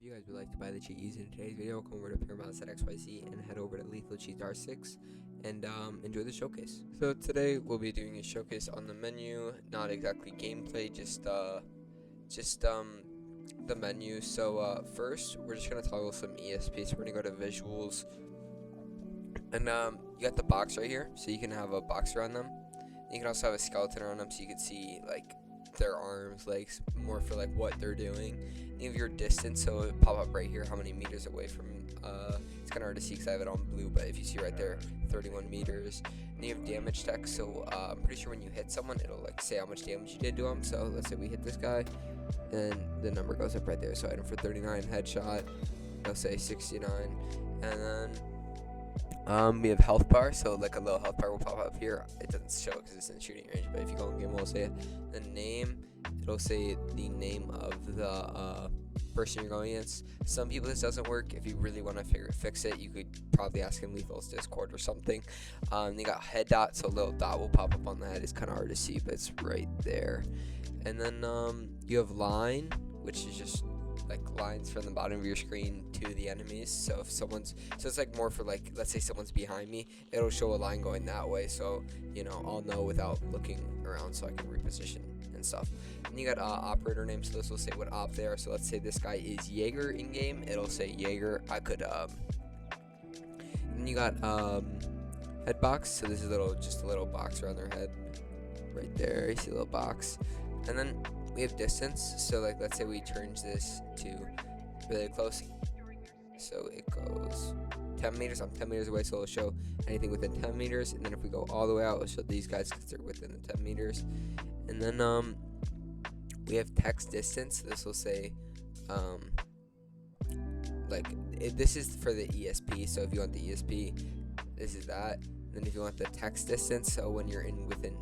If you guys would like to buy the cheat used in today's video, come over to Paramount.xyz and head over to Lethal Cheats R6 and enjoy the showcase. So today we'll be doing a showcase on the menu, not exactly gameplay, just the menu. So first we're just gonna toggle some ESP. So we're gonna go to visuals, and you got the box right here, so you can have a box around them. You can also have a skeleton around them, so you can see like their arms, legs, more for like what they're doing. And you have your distance, so it pop up right here how many meters away from. It's kind of hard to see because I have it on blue, but if you see right there, 31 meters. And you have damage text, so I'm pretty sure when you hit someone, it'll like say how much damage you did to them. So let's say we hit this guy, and the number goes up right there. So item for 39, headshot, it'll say 69, and then we have health bar, so like a little health bar will pop up here. It doesn't show because it's in shooting range, but if you go in game, it'll say it. The name, it'll say the name of the person you're going against. Some people this doesn't work. If you really want to fix it, you could probably ask in Lethal's Discord or something. You got head dot, so a little dot will pop up on the head. It's kind of hard to see, but it's right there. And then you have line, which is just like lines from the bottom of your screen to the enemies. So if someone's, so it's like more for like, let's say someone's behind me, it'll show a line going that way, so you know I'll know without looking around, so I can reposition and stuff. And you got operator name, so this will say what op they are. So let's say this guy is Jaeger in game, it'll say Jaeger. I could then you got head box, so this is just a little box around their head right there. You see a little box. And then we have distance, so like let's say we change this to really close, so it goes 10 meters. I'm 10 meters away, so it'll show anything within 10 meters. And then if we go all the way out, it'll show these guys because they're within the 10 meters. And then we have text distance, so this will say this is for the ESP, so if you want the ESP, this is that. And then if you want the text distance, so when you're within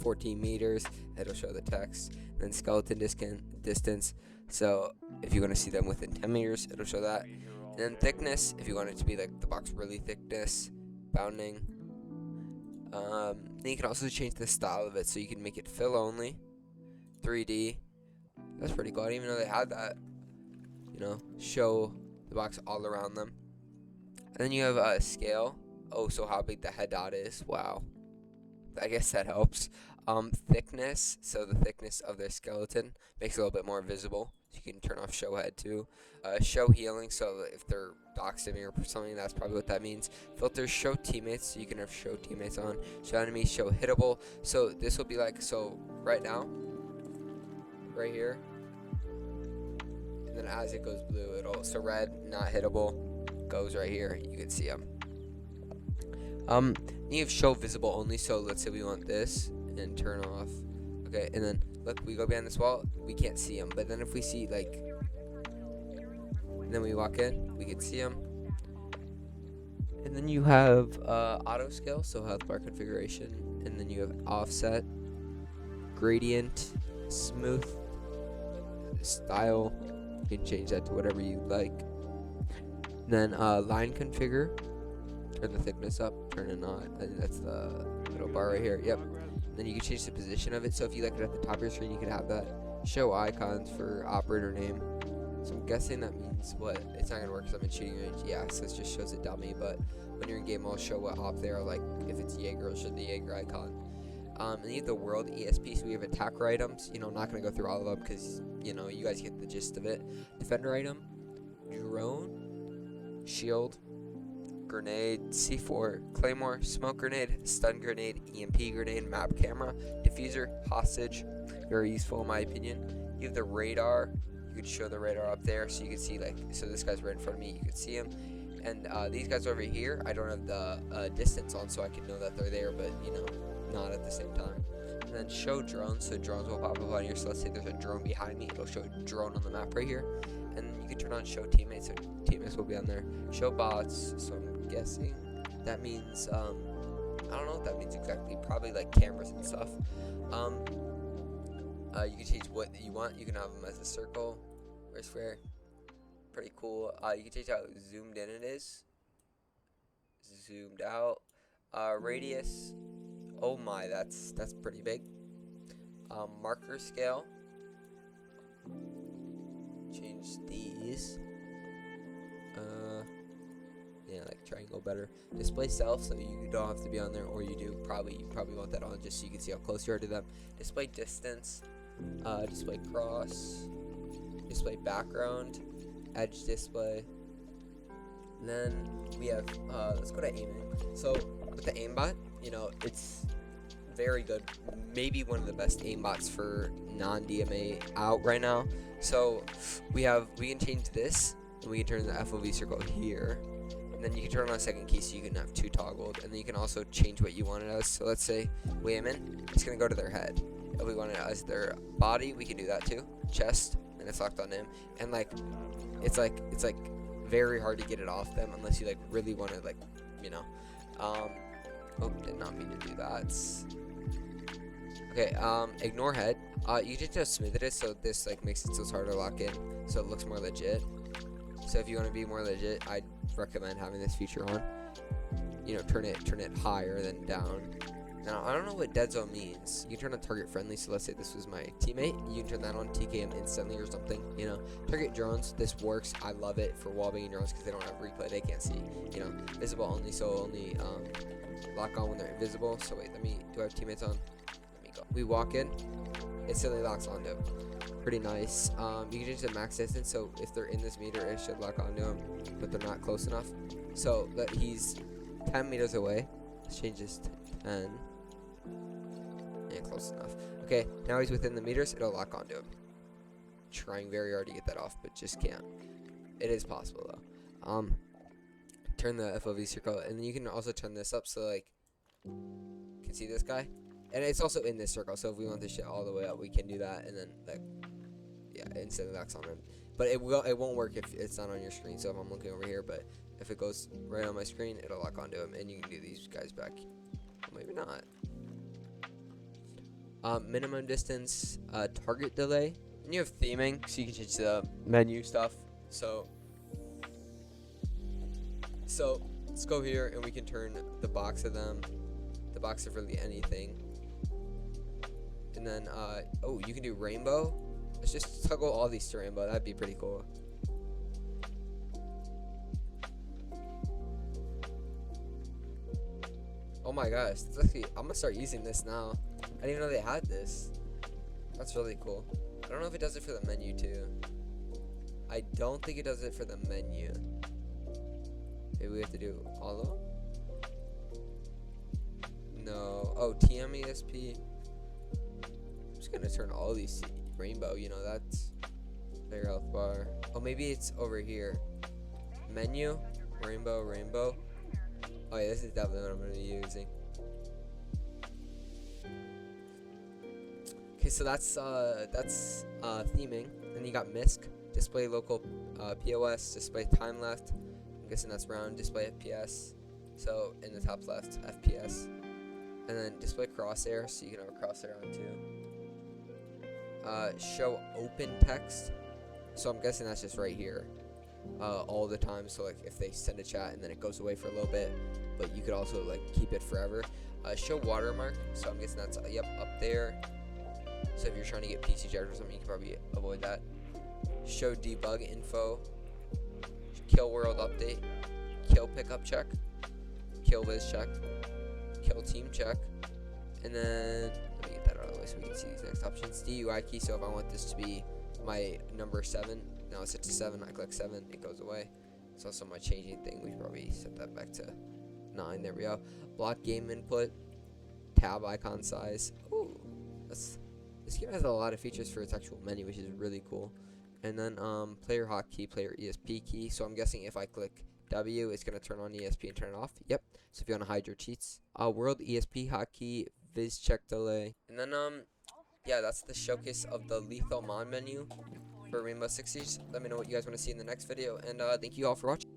14 meters, it'll show the text. And then skeleton distance, so if you want to see them within 10 meters, it'll show that. And then thickness, if you want it to be like the box really thickness, bounding. Then you can also change the style of it, so you can make it fill only, 3D. That's pretty cool. I didn't even know they had that. You know, show the box all around them. And then you have a scale. Oh, so how big the head dot is. Wow. I guess that helps. Thickness, so the thickness of their skeleton makes it a little bit more visible. So you can turn off show head too. Show healing, so if they're doxing me or something, that's probably what that means. Filters, show teammates, so you can have show teammates on. Show enemies, show hittable. So this will be like, so right now, right here, and then as it goes blue, it'll, so red, not hittable, goes right here. You can see them. You have show visible only, so let's say we want this and turn off. Okay, and then look, we go behind this wall, we can't see them, but then if we see like, and then we walk in, we can see them. And then you have auto scale, so health bar configuration, and then you have offset, gradient, smooth, style. You can change that to whatever you like. And then line configure, turn the thickness up, turn it on. I think that's the middle bar right here. Yep. Then you can change the position of it. So if you like it at the top of your screen, you can have that. Show icons for operator name. So I'm guessing that means what? It's not gonna work because I'm in shooting range. Yeah, so it just shows a dummy. But when you're in game, I'll show what op they are. Like if it's Jaeger, it'll show the Jaeger icon. And you have the world ESP. So we have attacker items. You know, I'm not gonna go through all of them because you know you guys get the gist of it. Defender item, drone, shield, grenade, C4, claymore, smoke grenade, stun grenade, EMP grenade, map camera, diffuser, hostage. Very useful in my opinion. You have the radar. You could show the radar up there, so you can see like, so this guy's right in front of me. You can see him. And these guys over here, I don't have the distance on, so I can know that they're there, but you know, not at the same time. And then show drones, so drones will pop up on here. So let's say there's a drone behind me, it'll show a drone on the map right here. And you can turn on show teammates, so teammates will be on there. Show bots, so I'm guessing that means I don't know what that means exactly, probably like cameras and stuff. You can change what you want. You can have them as a circle or a square, pretty cool. You can change how zoomed in it is, zoomed out, radius, oh my, that's pretty big. Marker scale, change these. triangle better. Display self, so you don't have to be on there, or you probably want that on just so you can see how close you are to them. Display distance, display cross, display background, edge display. And then we have, let's go to aiming. So with the aimbot, you know, it's very good, maybe one of the best aimbots for non-DMA out right now. So we can change this, and we can turn the FOV circle here, and then you can turn on a second key so you can have 2 toggled, and then you can also change what you want it as. So let's say we aim in, it's gonna go to their head. If we want it as their body, we can do that too. Chest, and it's locked on him, and like it's like very hard to get it off them unless you like really want to, like, you know. Oh, did not mean to do that. Okay, ignore head. You can just smooth it so this like makes it so it's harder to lock in, so it looks more legit. So if you want to be more legit, I'd recommend having this feature on. You know, turn it higher than down. Now, I don't know what dead zone means. You can turn on target friendly, so let's say this was my teammate. You can turn that on, TKM instantly or something, you know. Target drones, this works. I love it for wallbanging drones because they don't have replay. They can't see, you know. Visible only, so only lock on when they're invisible. So wait, do I have teammates on? Let me go. We walk in, instantly locks onto him. Pretty nice. You can change the max distance, so if they're in this meter, it should lock onto him, but they're not close enough. So that he's 10 meters away. Let's change this to 10. Yeah, close enough. Okay, now he's within the meters, it'll lock onto him. Trying very hard to get that off, but just can't. It is possible though. Turn the FOV circle, and then you can also turn this up so like you can see this guy. And it's also in this circle, so if we want this shit all the way up, we can do that, and then like, yeah, instantly locks on him. But it won't work if it's not on your screen. So if I'm looking over here, but if it goes right on my screen, it'll lock onto him, and you can do these guys back. Well, maybe not. Minimum distance, target delay, and you have theming, so you can change the menu stuff. So let's go here, and we can turn the box of them, the box of really anything. And then, oh, you can do rainbow. Let's just toggle all these to rainbow. That'd be pretty cool. Oh my gosh, that's actually, I'm gonna start using this now. I didn't even know they had this. That's really cool. I don't know if it does it for the menu too. I don't think it does it for the menu. Maybe we have to do all of them? No. Oh, TM ESP. I'm just gonna turn all these rainbow, you know, that's player health bar. Oh, maybe it's over here. Menu, rainbow, rainbow. Oh yeah, this is definitely what I'm gonna be using. Okay, so that's theming. Then you got MISC, display local POS, display time left. I'm guessing that's round, display FPS. So in the top left, FPS. And then display crosshair, so you can have a crosshair on too. Show open text. So I'm guessing that's just right here. All the time, so like if they send a chat and then it goes away for a little bit, but you could also like keep it forever. Show watermark, so I'm guessing that's up there. So if you're trying to get PC jacked or something, you can probably avoid that. Show debug info, kill world update, kill pickup check, kill viz check, kill team check, and then let me get that out of the way so we can see these next options. DUI key, so if I want this to be my number 7, now it's set to 7, I click 7, it goes away. It's also my changing thing, we should probably set that back to 9, there we go. Block game input, tab icon size. Ooh, this game has a lot of features for its actual menu, which is really cool. And then player hotkey, player ESP key, so I'm guessing if I click W, it's going to turn on ESP and turn it off. Yep, so if you want to hide your cheats. World ESP hotkey, viz check delay. And then yeah, that's the showcase of the lethal mod menu for Rainbow Six Siege. Let me know what you guys want to see in the next video, and thank you all for watching.